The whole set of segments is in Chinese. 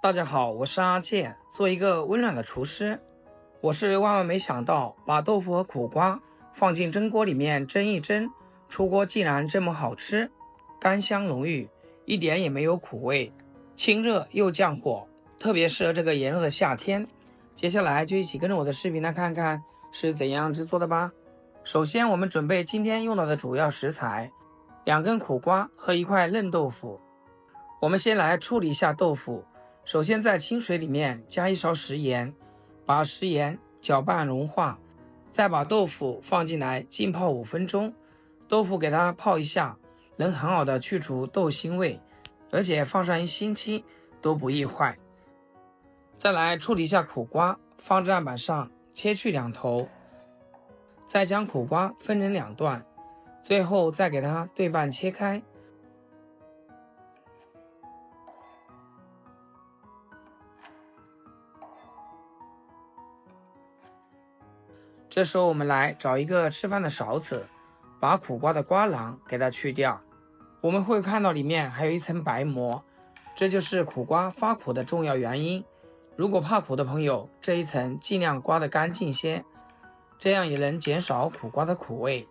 大家好，我是阿健，做一个温暖的厨师。我是万万没想到，把豆腐和苦瓜放进蒸锅里面蒸一蒸，出锅竟然这么好吃，甘香浓郁，一点也没有苦味，清热又降火，特别适合这个炎热的夏天。接下来就一起跟着我的视频来看看是怎样制作的吧。首先我们准备今天用到的主要食材，2根苦瓜和1块嫩豆腐。我们先来处理一下豆腐。首先在清水里面加1勺食盐，把食盐搅拌融化，再把豆腐放进来浸泡5分钟。豆腐给它泡一下，能很好的去除豆腥味，而且放上1星期都不易坏。再来处理一下苦瓜，放至案板上切去2头，再将苦瓜分成2段，最后再给它对半切开。这时候我们来找一个吃饭的勺子，把苦瓜的瓜瓤给它去掉。我们会看到里面还有一层白膜，这就是苦瓜发苦的重要原因。如果怕苦的朋友，这一层尽量刮得干净些，这样也能减少苦瓜的苦味。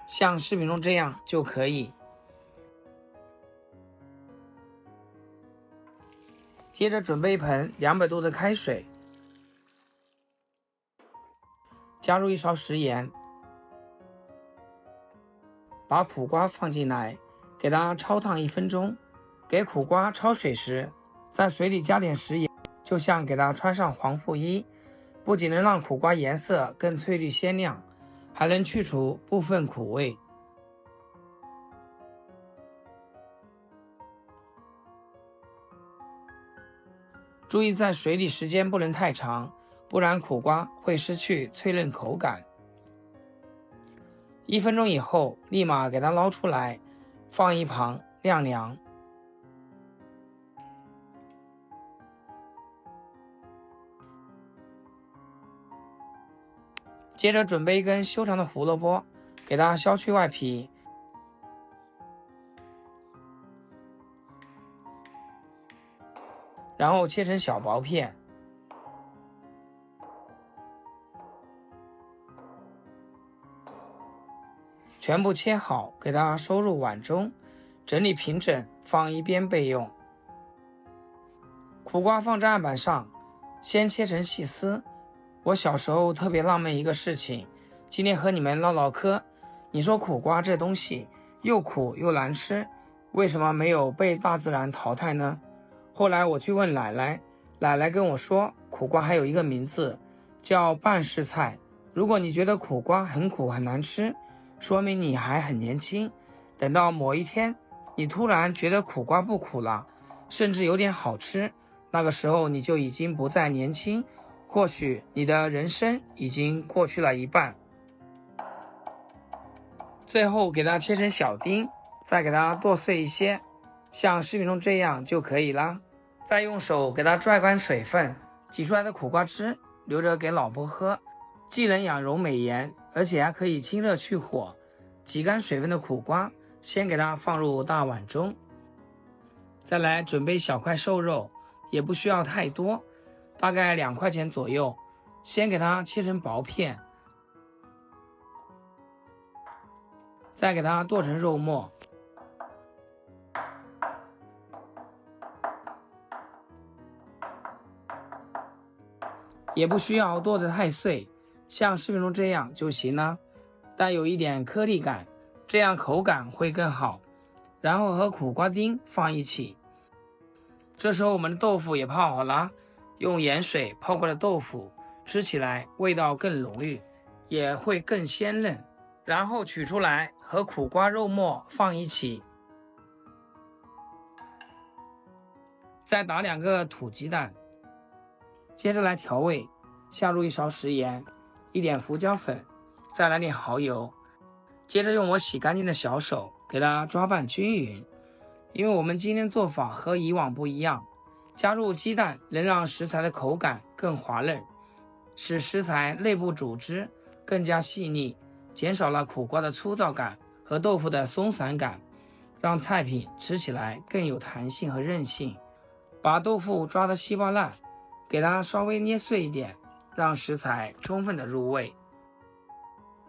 像视频中这样就可以。接着准备一盆200度的开水，加入1勺食盐，把苦瓜放进来，给它焯烫1分钟。给苦瓜焯水时，在水里加点食盐，就像给它穿上防护衣，不仅能让苦瓜颜色更翠绿鲜亮，还能去除部分苦味。注意在水里时间不能太长，不然苦瓜会失去脆嫩口感。1分钟以后，立马给它捞出来，放一旁晾凉。接着准备1根修长的胡萝卜，给它削去外皮，然后切成小薄片。全部切好，给它收入碗中，整理平整，放一边备用。苦瓜放在案板上，先切成细丝。我小时候特别纳闷一个事情，今天和你们唠唠嗑。你说苦瓜这东西又苦又难吃，为什么没有被大自然淘汰呢？后来我去问奶奶，奶奶跟我说，苦瓜还有一个名字叫半世菜。如果你觉得苦瓜很苦很难吃，说明你还很年轻。等到某一天你突然觉得苦瓜不苦了，甚至有点好吃，那个时候你就已经不再年轻，或许你的人生已经过去了一半。最后给它切成小丁，再给它剁碎一些，像视频中这样就可以了。再用手给它拽干水分，挤出来的苦瓜汁留着给老婆喝，既能养容美颜，而且还可以清热去火。挤干水分的苦瓜先给它放入大碗中。再来准备小块瘦肉，也不需要太多，大概2块钱左右，先给它切成薄片，再给它剁成肉末。也不需要剁得太碎，像视频中这样就行了，带有一点颗粒感，这样口感会更好。然后和苦瓜丁放一起。这时候我们的豆腐也泡好了，用盐水泡过的豆腐吃起来味道更浓郁，也会更鲜嫩。然后取出来和苦瓜肉末放一起，再打2个土鸡蛋。接着来调味，下入1勺食盐，一点胡椒粉，再来点蚝油。接着用我洗干净的小手给它抓拌均匀，因为我们今天做法和以往不一样，加入鸡蛋能让食材的口感更滑嫩，使食材内部组织更加细腻，减少了苦瓜的粗糙感和豆腐的松散感，让菜品吃起来更有弹性和韧性。把豆腐抓得稀巴烂，给它稍微捏碎一点，让食材充分的入味。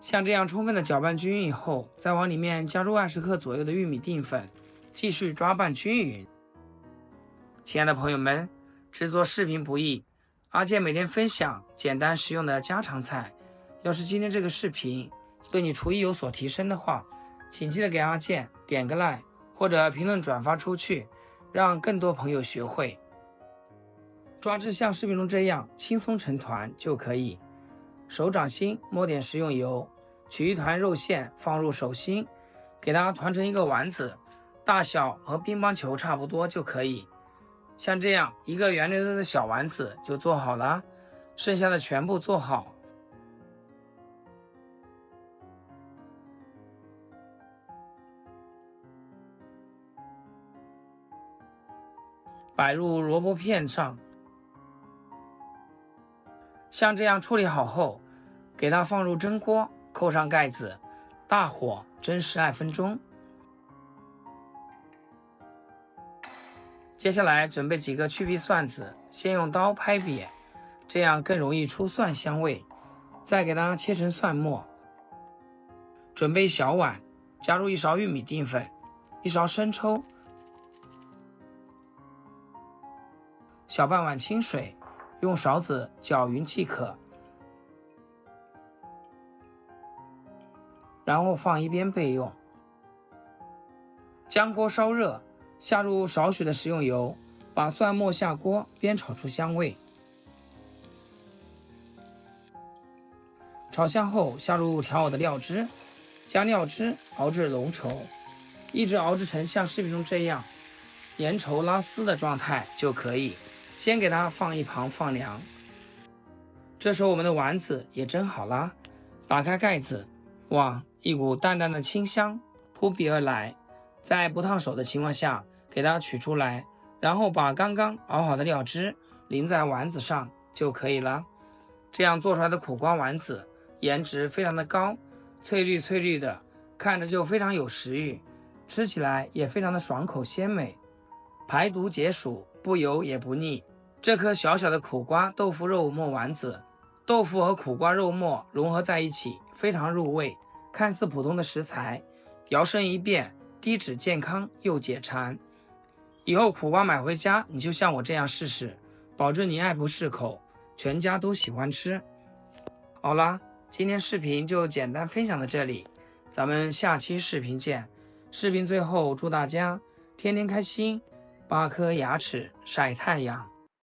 像这样充分的搅拌均匀以后，再往里面加入20克左右的玉米淀粉，继续抓拌均匀。亲爱的朋友们，制作视频不易，阿健每天分享简单实用的家常菜。要是今天这个视频对你厨艺有所提升的话，请记得给阿健点个 like 或者评论转发出去，让更多朋友学会。抓至像视频中这样轻松成团就可以。手掌心抹点食用油，取一团肉馅放入手心，给它团成一个丸子，大小和乒乓球差不多就可以。像这样一个圆溜溜的小丸子就做好了，剩下的全部做好。摆入萝卜片上，像这样处理好后，给它放入蒸锅，扣上盖子，大火蒸12分钟。接下来准备几个去皮蒜子，先用刀拍扁，这样更容易出蒜香味。再给它切成蒜末。准备小碗，加入1勺玉米淀粉，1勺生抽，小半碗清水，用勺子搅匀即可。然后放一边备用。将锅烧热，下入少许的食用油，把蒜末下锅煸炒出香味。炒香后，下入调好的料汁，将料汁熬至浓稠，一直熬制成像视频中这样粘稠拉丝的状态就可以。先给它放一旁放凉。这时候我们的丸子也蒸好了，打开盖子，哇，一股淡淡的清香扑鼻而来。在不烫手的情况下给它取出来，然后把刚刚熬好的料汁淋在丸子上就可以了。这样做出来的苦瓜丸子颜值非常的高，翠绿翠绿的，看着就非常有食欲，吃起来也非常的爽口鲜美，排毒解暑，不油也不腻。这颗小小的苦瓜豆腐肉末丸子，豆腐和苦瓜肉末融合在一起，非常入味。看似普通的食材，摇身一变，低脂健康又解馋。以后苦瓜买回家，你就像我这样试试，保证你爱不释口，全家都喜欢吃。好啦，今天视频就简单分享到这里，咱们下期视频见。视频最后祝大家天天开心，8颗牙齿晒太阳。